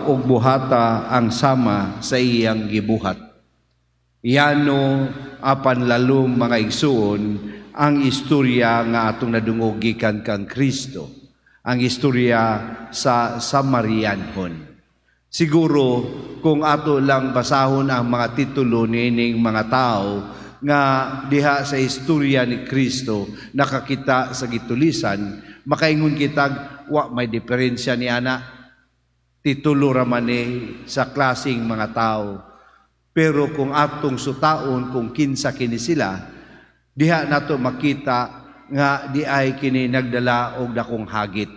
ug buhata ang sama sa iyang gibuhat. Yano apan lalong mga igsuon ang istorya nga atong nadungog gikan kang Kristo, ang istorya sa Samarianhon. Siguro kung ato lang basahon ang mga titulo nining mga tao nga diha sa istorya ni Kristo nakakita sa gitulisan, makaingon kitag wa may diferensya ni ana titulo raman ni sa klaseng mga tao. Pero kung atong sutaon kung kinsa kini sila, diha nato makita nga di ay kini nagdala og dakong hagit.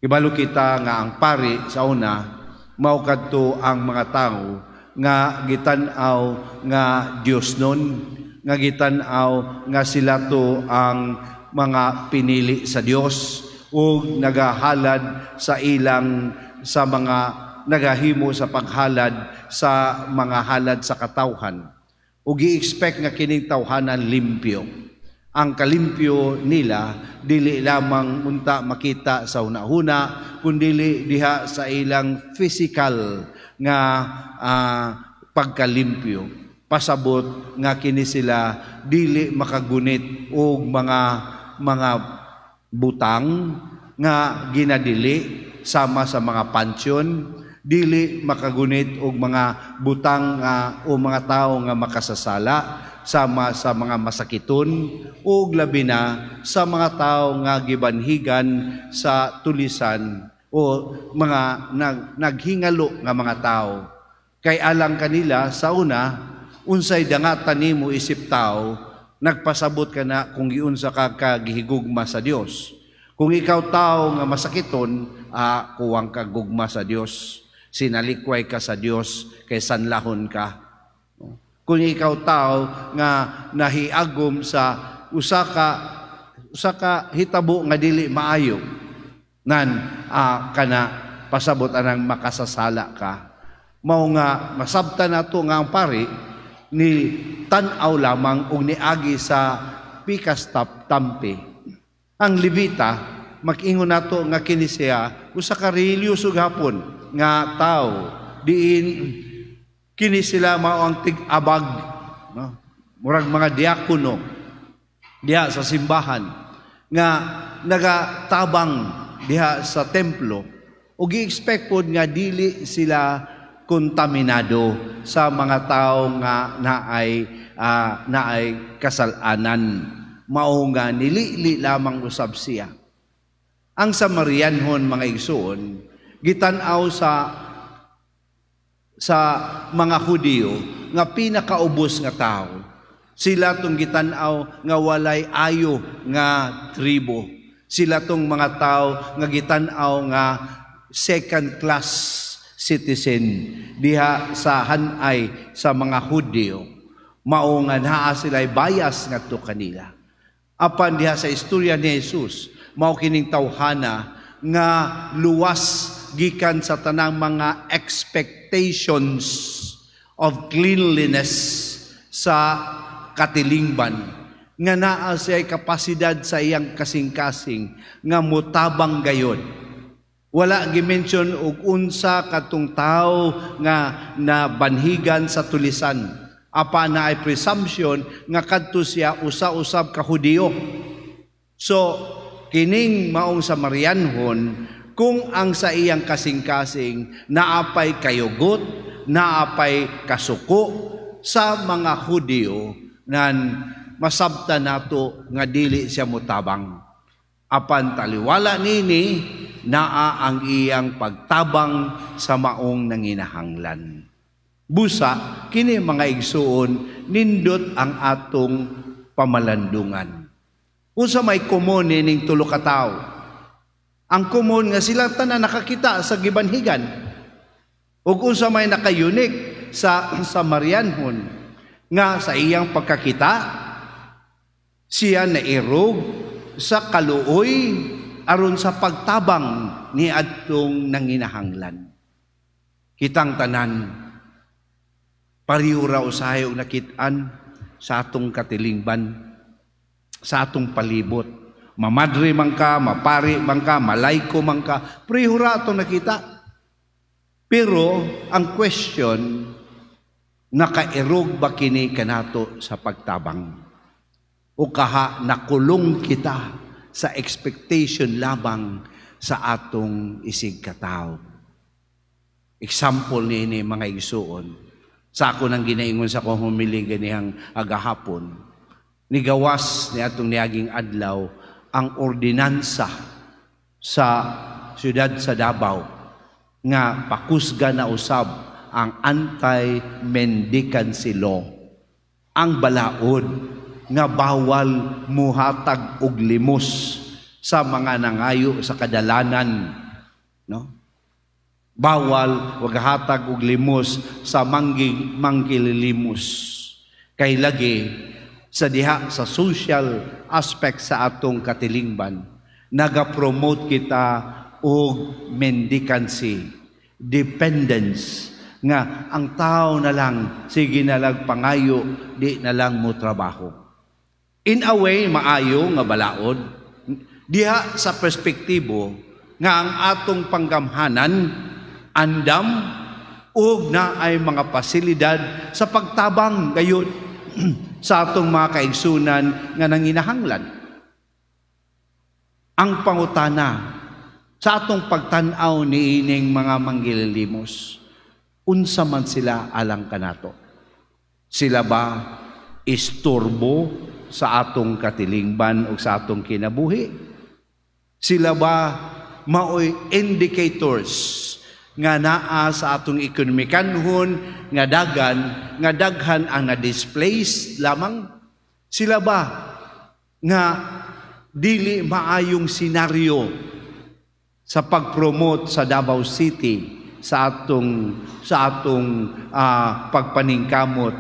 Ibalo kita nga ang pari sa una mao kadto ang mga tao nga gitan-aw nga Dios nun, nga gitan-aw nga sila to ang mga pinili sa Dios ug nagahalad sa ilang sa mga nagahimo sa paghalad sa mga halad sa katawhan. Ug gi-expect nga kining tawhanan limpyo. Ang kalimpyo nila dili lamang unta makita sa una-una kundi diha sa ilang physical nga pagkalimpyo. Pasabot nga kini sila dili makagunit og mga butang nga ginadili sama sa mga pansyon, dili makagunit og mga butang o mga tao nga makasasala sama sa mga masakiton ug labi na sa mga tao nga gibanhigan sa tulisan o mga naghingalo nga mga tao. Kay alang kanila sa una unsay dangatan nimo isip tao, nagpasabot ka na kung giunsa ka kagihigugma sa Dios. Kung ikaw tao nga masakiton, kuwang ka gugma sa Dios. Sinalikway ka sa Dios kay sanlahon ka. Kung ikaw tao nga nahiagom sa usa ka hitabo nga dili maayo, kana pasabot anang makasasala ka. Mao nga masabtan nato nga ang pari ni tan-aw lamang og niagi sa pikas tampi. Ang Levita mag-ingon nato nga kini siya usa ka relyoso gapon nga tao diin kini sila mao ang tig-abag, no? Murag mga diakono diha sa simbahan nga nagatabang diha sa templo ug gi-expect pod nga dili sila kontaminado sa mga tao nga naay kasalanan. Mao nga nilili lamang usab siya. Ang Samarianhon mga igsoon gitan-aw sa mga Hudiyo nga pinakaubos nga tao. Sila tong gitan-aw nga walay ayo nga tribo. Sila tong mga tao nga gitan-aw nga second class citizen diha sa hanay sa mga Hudiyo. Mao nga naa sila'y bias ngadto kanila. Apan diha sa istorya ni Jesus, mao kining tawhana nga luwas gikan sa tanang mga expectations of cleanliness sa katilingban nga naa siya kapasidad sa iyang kasing-kasing nga mutabang gayod. Wala gimension og unsa katong tao nga nabanhigan sa tulisan. Apa na ay presumption nga kadto siya usa-usab ka Hudiyo. So kining maong Samarianhon kung ang sa iyang kasing-kasing naapay kayugot, naapay kasuko sa mga Hudiyo nan masabta nato nga dili siya mutabang. Apan taliwala nini naa ang iyang pagtabang sa maong nanginahanglan. Busa kini mga igsuon nindot ang atong pamalandungan. Unsa may common ning tulo ka tawo? Ang common nga sila tanan nakakita sa gibanhigan. Ug unsa may naka-unique sa Samarianhon nga sa iyang pagkakita siya nairog sa kaluoy aron sa pagtabang ni adtong nanginahanglan. Kitang tanan pariho ra usahay og nakit-an sa atong katilingban, sa atong palibot. Mamadre man ka, mapari man ka, malayko man ka, pariho ra atong nakita. Pero ang question, nakairog ba kini kanato sa pagtabang? O kaha nakulong kita sa expectation lamang sa atong isig katao? Example ni mga igsuon. Sa ako nang ginaingon sa kong humiling ganihang agahapon, nigawas ni atong niaging adlaw ang ordinansa sa siyudad sa Davao nga pakusga na usab ang anti-mendicancy law. Ang balaod nga bawal muhatag og limos sa mga nangayo sa kadalanan, no? Bawal waghatag og limos sa manggililimos. Kay lagi sa diha sa social aspect sa atong katilingban, naga-promote kita og mendicancy, dependence, nga ang tao na lang sige na lang pangayo, di na lang mo trabaho. In a way maayo nga balaod diha sa perspektibo nga ang atong panggamhanan andam ug na ay mga pasilidad sa pagtabang gayon sa atong mga kaigsunan nga nanginahanglan. Ang pangutana sa atong pagtan-aw ni ining mga manggililimos, unsa man sila alang kanato? Sila ba istorbo sa atong katilingban o sa atong kinabuhi? Sila ba maoy indicators nga naa sa atong ekonomikanhon nga daghan ang na-displace lamang? Sila ba nga dili maayong senaryo sa pag-promote sa Davao City sa atong pagpaningkamot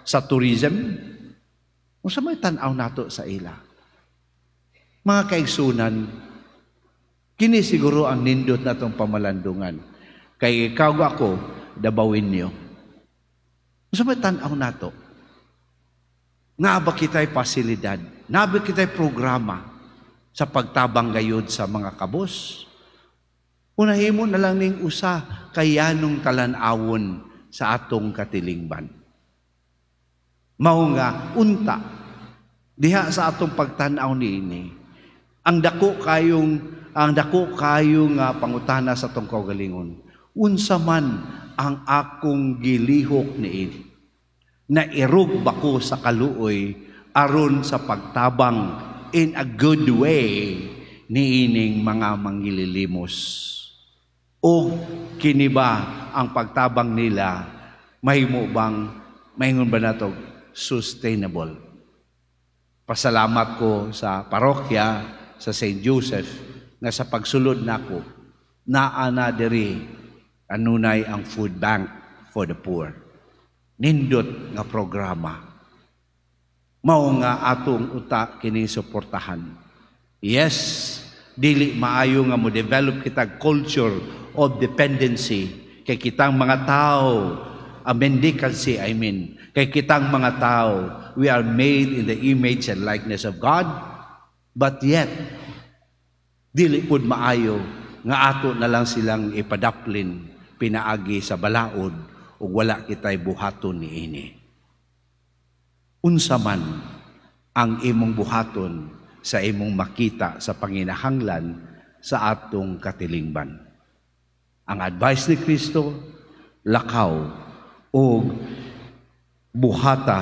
sa tourism? Unsa may tan-aw nato sa ila? Mga kaigsunan, kini siguro ang nindot natong pamalandungan. Kay ikaw ako, dabawin niyo. Unsa may tan-aw nato? Nga ba kita'y pasilidad? Nga ba kita'y programa sa pagtabang gayud sa mga kabos? Unahimo na lang ning usa kayanong talan-awon sa atong katilingban. Mao nga unta diha sa atong pagtan-aw niini, ang dako kayong pangutana sa atong kaugalingon. Unsa man ang akong gilihok niini? Nairog ba ko sa kaluoy aron sa pagtabang in a good way niining mga manggililimos? O kini ba ang pagtabang nila maingon ba nato sustainable? Pasalamat ko sa parokya sa St. Joseph nga sa pagsulod nako naa na diri anunay ang food bank for the poor. Nindot nga programa. Mao nga atong uta kini suportahan. Yes, dili maayo nga mo develop kita culture of dependency kay kitang mga tao, mendicancy kay kitang mga tao, we are made in the image and likeness of God, but yet dili pud maayo nga ato na lang silang ipadaplin pinaagi sa balaod ug wala kitay buhaton niini. Unsa man ang imong buhaton sa imong makita sa panginahanglan sa atong katilingban? Ang advice ni Kristo, lakaw ug buhata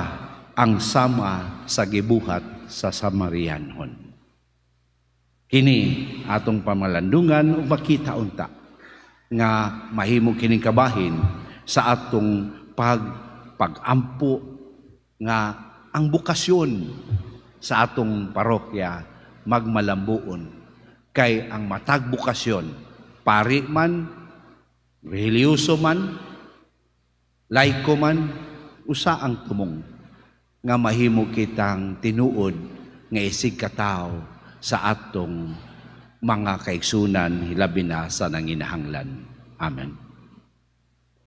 ang sama sa gibuhat sa Samarianhon. Kini atong pamalandungan ug makita unta nga mahimo kining kabahin sa atong pag-ampo nga ang bukasyon sa atong parokya magmalambuon. Kay ang matag bukasyon, pari man, reliyoso man, laiko man, usa ang tumong nga mahimo kitang tinuod nga isig katao sa atong mga kaigsunan hilabi na sa nanginahanglan. Amen.